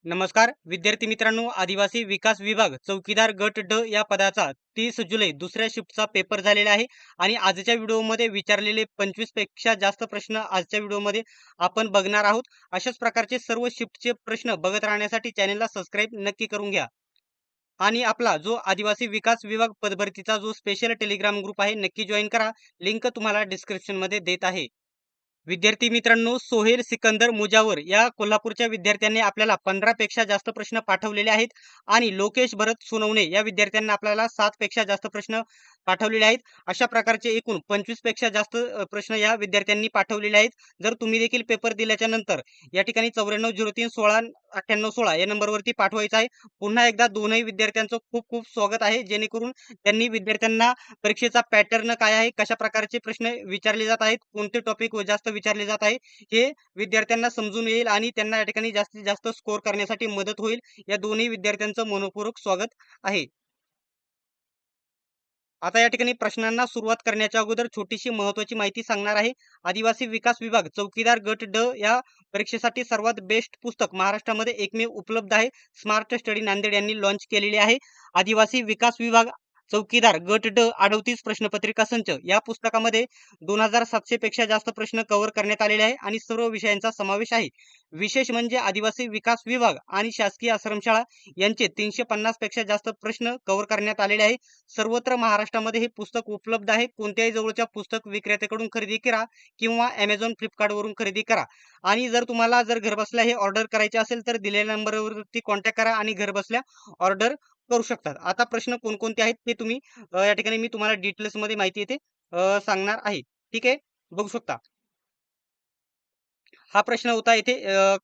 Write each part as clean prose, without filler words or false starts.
नमस्कार विद्यार्थी मित्रांनो, आदिवासी विकास विभाग चौकीदार गट ड या पदाचा 30 जुलै दुसऱ्या शिफ्टचा पेपर झालेला आहे आणि आजच्या व्हिडिओमध्ये विचारलेले 25 पेक्षा जास्त प्रश्न आजच्या व्हिडिओमध्ये आपण बघणार आहोत. अशाच प्रकारचे सर्व शिफ्टचे प्रश्न बघत राहण्यासाठी चॅनलला सबस्क्राईब नक्की करून घ्या. आणि आपला जो आदिवासी विकास विभाग पदभरतीचा जो स्पेशल टेलिग्राम ग्रुप आहे नक्की जॉईन करा. लिंक तुम्हाला डिस्क्रिप्शन मध्ये देत आहे. विद्यार्थी मित्रांनो, सोहेल सिकंदर मुजावर या कोल्हापूरच्या विद्यार्थ्यांनी आपल्याला 15 पेक्षा जास्त प्रश्न पाठवलेले आहेत आणि लोकेश भरत सोनवणे या विद्यार्थ्यांना आपल्याला 7 पेक्षा जास्त प्रश्न पाठवलेले आहेत. अशा प्रकारचे एकूण 25 पेक्षा जास्त प्रश्न या विद्यार्थ्यांनी पाठवलेले आहेत. जर तुम्ही देखील पेपर दिल्याच्या नंतर या ठिकाणी 9403169816 या नंबरवरती पाठवायचा आहे. पुन्हा एकदा दोनही विद्यार्थ्यांचं खूप खूप स्वागत आहे, जेणेकरून त्यांनी विद्यार्थ्यांना परीक्षेचा पॅटर्न काय आहे, कशा प्रकारचे प्रश्न विचारले जात आहेत, कोणते टॉपिक जास्त विचारले जात आहे, हे विद्यार्थ्यांना समजून येईल आणि त्यांना या ठिकाणी जास्तीत जास्त स्कोर करण्यासाठी मदत होईल. या दोन्ही विद्यार्थ्यांचं मनपूर्वक स्वागत आहे. आता या ठिकाणी प्रश्नांना सुरुवात करण्याच्या अगोदर छोटीशी महत्वाची माहिती सांगणार आहे. आदिवासी विकास विभाग चौकीदार गट ड या परीक्षेसाठी सर्वात बेस्ट पुस्तक महाराष्ट्रामध्ये एकमेव उपलब्ध आहे. स्मार्ट स्टडी नांदेड यांनी लॉन्च केलेले आहे. आदिवासी विकास विभाग चौकीदार गट ड 38 प्रश्नपत्रिका संच या पुस्तकामध्ये 2700 पेक्षा जास्त प्रश्न कव्हर करण्यात आलेले आहे आणि सर्व विषयांचा समावेश आहे. विशेष म्हणजे आदिवासी विकास विभाग आणि शासकीय आश्रमशाळा यांचे 350 पेक्षा जास्त प्रश्न कव्हर करण्यात आलेले आहे. सर्वत्र महाराष्ट्रामध्ये हे पुस्तक उपलब्ध आहे. कोणत्याही जवळच्या पुस्तक विक्रेत्याकडून खरेदी करा किंवा Amazon, Flipkart वरून खरेदी करा. आणि जर तुम्हाला घरबसल्या हे ऑर्डर करायचे असेल तर दिलेल्या नंबरवरती कॉन्टॅक्ट करा आणि घरबसल्या ऑर्डर करू शकतात. आता प्रश्न कोणकोणते आहेत ते तुम्ही या ठिकाणी मी तुम्हाला डिटेल्स मध्ये माहिती येते सांगणार आहे. ठीक आहे, बघू शकता. हा प्रश्न होता येथे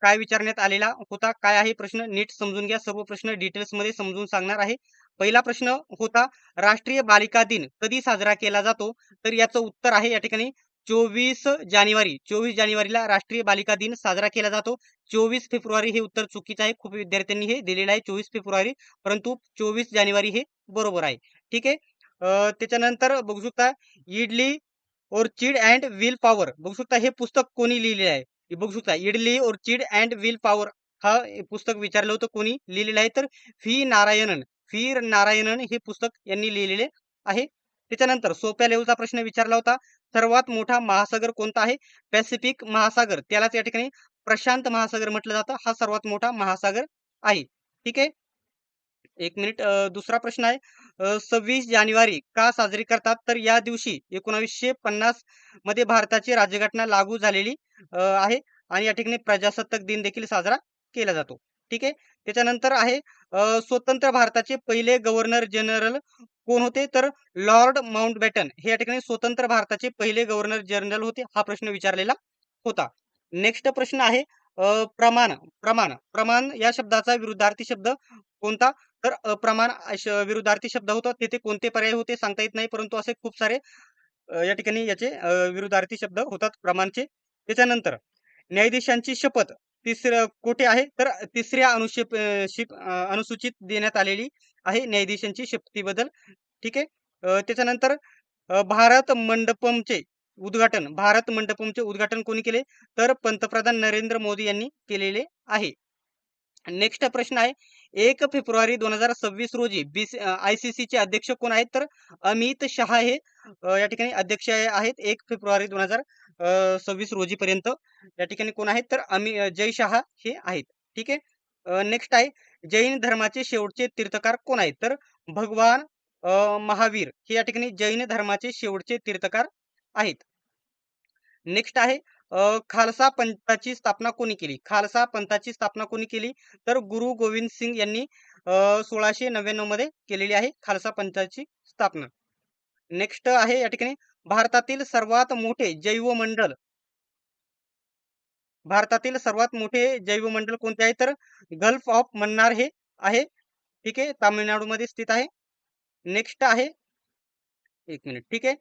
काय विचारण्यात आलेला होता, काय आहे प्रश्न नीट समजून घ्या. सर्व प्रश्न डिटेल्स मध्ये समजून सांगणार आहे. पहिला प्रश्न होता, राष्ट्रीय बालिका दिन कधी साजरा केला जातो? तर याचं उत्तर आहे या ठिकाणी 24 जानेवारी. 24 जानेवारीला राष्ट्रीय बालिका दिन साजरा केला जातो. 24 फेब्रुवारी हे उत्तर चुकीचं आहे. खूप विद्यार्थ्यांनी हे दिलेलं आहे 24 फेब्रुवारी, परंतु 24 जानेवारी हे बरोबर आहे. ठीक आहे. त्याच्यानंतर बघू शकता, idli orchid and will power. बघू शकता हे पुस्तक कोणी लिहिलेले आहे. हे बघू शकता, idli orchid and will power हा पुस्तक विचारलं होतं कोणी लिहिलेलं आहे, तर फी नारायणन हे पुस्तक यांनी लिहिलेले आहे. त्याच्यानंतर सोप्या लेवलचा प्रश्न विचारला होता, सर्वात मोठा महासागर कोणता आहे? पॅसिफिक महासागर, त्यालाच या ठिकाणी प्रशांत महासागर म्हटलं जातं. हा सर्वात मोठा महासागर आहे. ठीक आहे. एक मिनिट. दुसरा प्रश्न आहे, 26 जानेवारी का साजरी करतात? तर या दिवशी 1950 मध्ये भारताची राज्यघटना लागू झालेली आहे आणि या ठिकाणी प्रजासत्ताक दिन देखील साजरा केला जातो. ठीक आहे. त्याच्यानंतर आहे, स्वतंत्र भारताचे पहिले गव्हर्नर जनरल कोण होते? तर लॉर्ड माउंटबॅटन हे या ठिकाणी स्वतंत्र भारताचे पहिले गव्हर्नर जनरल होते. हा प्रश्न विचारलेला होता. नेक्स्ट प्रश्न आहे, प्रमाण प्रमाण प्रमाण या शब्दाचा विरुद्धार्थी शब्द कोणता? तर अप्रमाण विरुद्धार्थी शब्द होता. तिथे कोणते पर्याय होते सांगता येत नाही, परंतु असे खूप सारे या ठिकाणी याचे विरुद्धार्थी शब्द होतात प्रमाणचे. त्याच्यानंतर न्यायाधीशांची शपथ कुठे आहे? तर तिसऱ्या अनुसूचित देण्यात आलेली आहे न्यायाधीशांची शपथीबद्दल. ठीक आहे. त्याच्यानंतर भारत मंडपमचे उद्घाटन कोणी केले? तर पंतप्रधान नरेंद्र मोदी यांनी केलेले आहे. नेक्स्ट प्रश्न आहे, 1 फेब्रुवारी 2026 रोजी ICC चे अध्यक्ष कोण आहेत? तर अमित शहा हे या ठिकाणी अध्यक्ष आहेत 1 फेब्रुवारी 2026 रोजी पर्यंत. या ठिकाणी कोण आहेत? तर जय शहा हे आहेत. ठीक आहे. नेक्स्ट आहे, जैन धर्माचे शेवटचे तीर्थकार कोण आहेत? तर भगवान महावीर हे या ठिकाणी जैन धर्माचे शेवटचे तीर्थकार आहेत. नेक्स्ट आहे, खालसा पंथाची स्थापना कोणी केली? खालसा पंथाची स्थापना कोणी केली? तर गुरु गोविंद सिंग यांनी 1699 मध्ये केलेली आहे खालसा पंथाची स्थापना. नेक्स्ट आहे या ठिकाणी, भारतातील सर्वात मोठे जैवमंडल भारतातील सर्वात मोठे जैवमंडल कोणते आहे? तर गल्फ ऑफ मन्नार हे आहे. ठीक आहे, तामिळनाडूमध्ये स्थित आहे. नेक्स्ट आहे, एक मिनिट. ठीक आहे.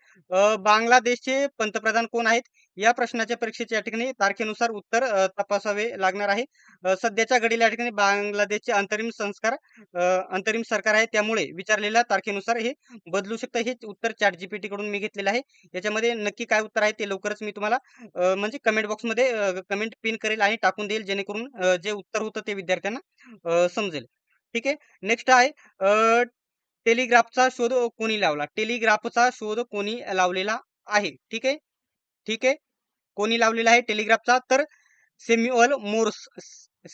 बांगलादेशचे पंतप्रधान कोण आहेत? या प्रश्नाच्या परीक्षेच्या या ठिकाणी तारखेनुसार उत्तर तपासावे लागणार आहे. सध्याच्या घडीला या ठिकाणी बांगलादेशचे अंतरिम सरकार आहे. त्यामुळे विचारलेल्या तारखेनुसार हे बदलू शकतं. हे उत्तर ChatGPT कडून मी घेतलेलं आहे. याच्यामध्ये नक्की काय उत्तर आहे ते लवकरच मी तुम्हाला म्हणजे कमेंट बॉक्समध्ये कमेंट पिन करेल आणि टाकून देईल, जेणेकरून जे उत्तर होतं ते विद्यार्थ्यांना समजेल. ठीक आहे. नेक्स्ट आहे टेलिग्राफचा शोध कोणी लावला? टेलिग्राफचा शोध कोणी लावलेला आहे? ठीक आहे. ठीक आहे. कोणी लावलेला आहे टेलिग्राफचा? तर सॅम्युअल मोर्स.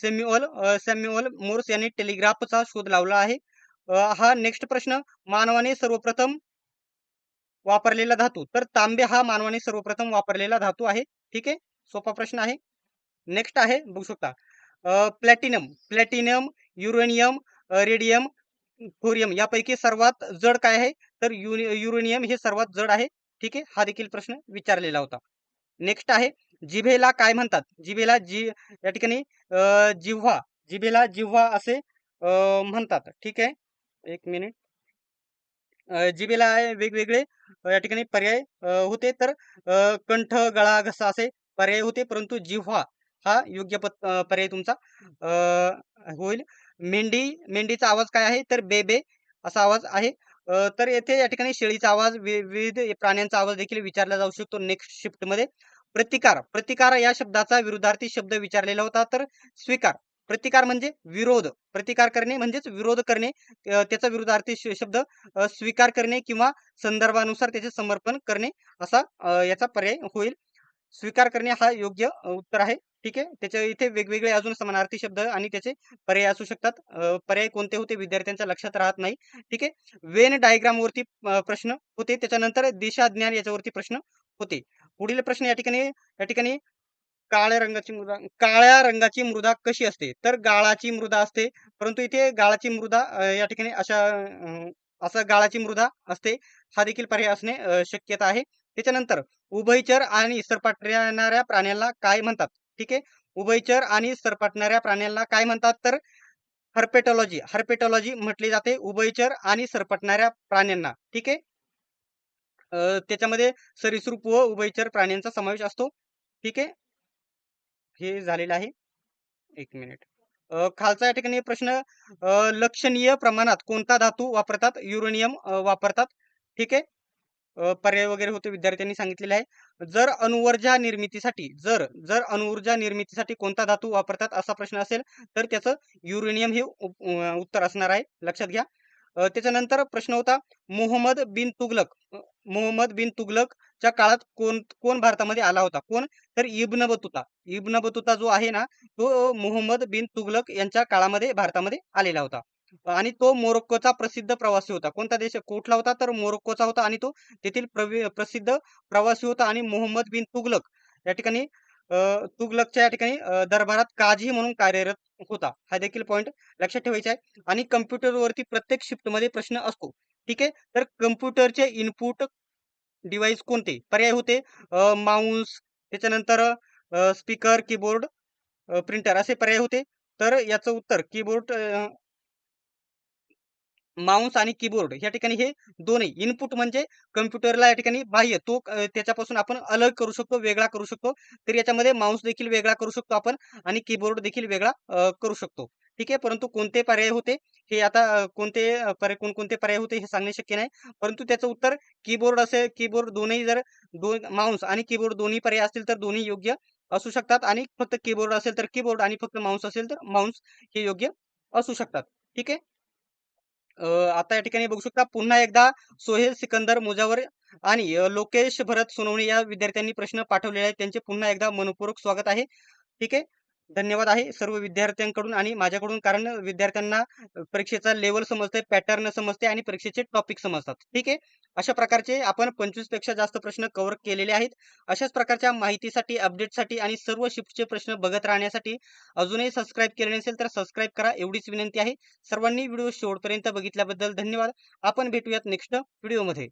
सॅम्युअल मोर्स यांनी टेलिग्राफचा शोध लावला आहे. हा नेक्स्ट प्रश्न, मानवाने सर्वप्रथम वापरलेला धातू. तर तांबे हा मानवाने सर्वप्रथम वापरलेला धातू आहे. ठीक आहे. सोपा प्रश्न आहे. नेक्स्ट आहे, बघू शकता. प्लॅटिनम, युरेनियम, रेडियम, थोरियम यापैकी सर्वात जड काय आहे? तर युरेनियम हे सर्वात जड आहे. ठीक आहे. हा देखील प्रश्न विचारलेला होता. नेक्स्ट आहे, जिभेला काय म्हणतात? या ठिकाणी जिव्हा, जिभेला जिव्हा असे म्हणतात. ठीक आहे. एक मिनिट. जिभेला वेगवेगळे या ठिकाणी पर्याय होते. तर कंठ, गळा, घसा असे पर्याय होते, परंतु जिव्हा हा योग्य पर्याय तुमचा होईल. मेंढीचा आवाज काय आहे? तर बे बे असा आवाज आहे. तर येथे या ठिकाणी शेळीचा आवाज, विविध प्राण्यांचा आवाज देखील विचारला जाऊ शकतो नेक्स्ट शिफ्ट मध्ये. प्रतिकार या शब्दाचा विरुद्धार्थी शब्द विचारलेला होता. तर स्वीकार. प्रतिकार म्हणजे विरोध, प्रतिकार करणे म्हणजेच विरोध करणे. त्याचा विरुद्धार्थी शब्द स्वीकार करणे किंवा संदर्भानुसार त्याचे समर्पण करणे असा याचा पर्याय होईल. स्वीकार करणे हा योग्य उत्तर आहे. ठीक आहे. त्याच्या इथे वेगवेगळे अजून समानार्थी शब्द आणि त्याचे पर्याय असू शकतात. पर्याय कोणते होते विद्यार्थ्यांच्या लक्षात राहत नाही. ठीक आहे. वेन डायग्राम वरती प्रश्न होते, त्याच्यानंतर दिशा ज्ञान याच्यावरती प्रश्न होते. पुढील प्रश्न या ठिकाणी काळ्या रंगाची मृदा कशी असते? तर गाळाची मृदा असते. परंतु इथे गाळाची मृदा या ठिकाणी असं गाळाची मृदा असते. हा देखील पर्याय असणे शक्यता आहे. त्याच्यानंतर उभयचर आणि सरपटणाऱ्या प्राण्यांना काय म्हणतात? ठीक आहे. उभयचर आणि सरपटणाऱ्या प्राण्यांना काय म्हणतात? तर हर्पेटॉलॉजी म्हटली जाते उभयचर आणि सरपटणाऱ्या प्राण्यांना. ठीक आहे. त्याच्यामध्ये सरीसृप व उभयचर प्राण्यांचा समावेश असतो. ठीक आहे. हे झालेलं आहे. एक मिनिट. खालचा या ठिकाणी प्रश्न, लक्षणीय प्रमाणात कोणता धातू वापरतात? युरेनियम वापरतात. ठीक आहे. पर्याय वगैरे होते विद्यार्थ्यांनी सांगितलेले आहे. जर जर अणुऊर्जा निर्मितीसाठी कोणता धातू वापरतात असा प्रश्न असेल, तर त्याचं युरेनियम हे उत्तर असणार आहे. लक्षात घ्या. त्याच्यानंतर प्रश्न होता, मोहम्मद बिन तुगलकच्या काळात कोण कोण भारतामध्ये आला होता? कोण? तर इब्न बतुता जो आहे ना, तो मोहम्मद बिन तुगलक यांच्या काळामध्ये भारतामध्ये आलेला होता. आणि तो मोरोक्कोचा प्रसिद्ध प्रवासी होता. कोणता देश कुठला होता? तर मोरोक्कोचा होता आणि तो तेथील प्रसिद्ध प्रवासी होता. आणि मोहम्मद बिन तुगलक या ठिकाणी तुगलकच्या या ठिकाणी दरबारात काझी म्हणून कार्यरत होता. हा देखील पॉईंट लक्षात ठेवायचा आहे. आणि कम्प्युटरवरती प्रत्येक शिफ्टमध्ये प्रश्न असतो. ठीक आहे. तर कम्प्युटरचे इनपुट डिव्हाइस कोणते? पर्याय होते माऊस, त्याच्यानंतर स्पीकर, कीबोर्ड, प्रिंटर असे पर्याय होते. तर याचं उत्तर कीबोर्ड, माऊस आणि कीबोर्ड या ठिकाणी हे दोन्ही इनपुट म्हणजे कम्प्युटरला या ठिकाणी बाह्य तो त्याच्यापासून आपण अलग करू शकतो, वेगळा करू शकतो. तर याच्यामध्ये माऊस देखील वेगळा करू शकतो आपण आणि कीबोर्ड देखील वेगळा करू शकतो. ठीक आहे. परंतु कोणते पर्याय होते हे आता कोणकोणते पर्याय होते हे सांगणे शक्य नाही. परंतु त्याचं उत्तर कीबोर्ड दोन्ही जर माऊस आणि कीबोर्ड दोन्ही पर्याय असतील तर दोन्ही योग्य असू शकतात. आणि फक्त कीबोर्ड असेल तर कीबोर्ड आणि फक्त माऊस असेल तर माऊस हे योग्य असू शकतात. ठीक आहे. आता या ठिकाणी बघू शकता पुन्हा एकदा सोहेल सिकंदर मुजावर आणि लोकेश भरत सोनवणे या विद्यार्थ्यांनी प्रश्न पाठवलेले आहेत. त्यांचे पुन्हा एकदा मनपूर्वक स्वागत आहे. ठीक आहे. धन्यवाद आहे सर्व विद्यार्थ्यांकडून आणि माझ्याकडून, कारण विद्यार्थ्यांना परीक्षेचा लेवल समजते, पॅटर्न समजते आणि परीक्षेचे टॉपिक समजतात. ठीक आहे. अशा प्रकारचे आपण 25 पेक्षा जास्त प्रश्न कव्हर केलेले आहेत. अशाच प्रकारच्या माहितीसाठी, अपडेटसाठी आणि सर्व शिफ्टचे प्रश्न बघत राहण्यासाठी अजूनही सबस्क्राईब केले नसेल तर सबस्क्राईब करा, एवढीच विनंती आहे. सर्वांनी व्हिडिओ शेवटपर्यंत बघितल्याबद्दल धन्यवाद. आपण भेटूयात नेक्स्ट व्हिडिओमध्ये.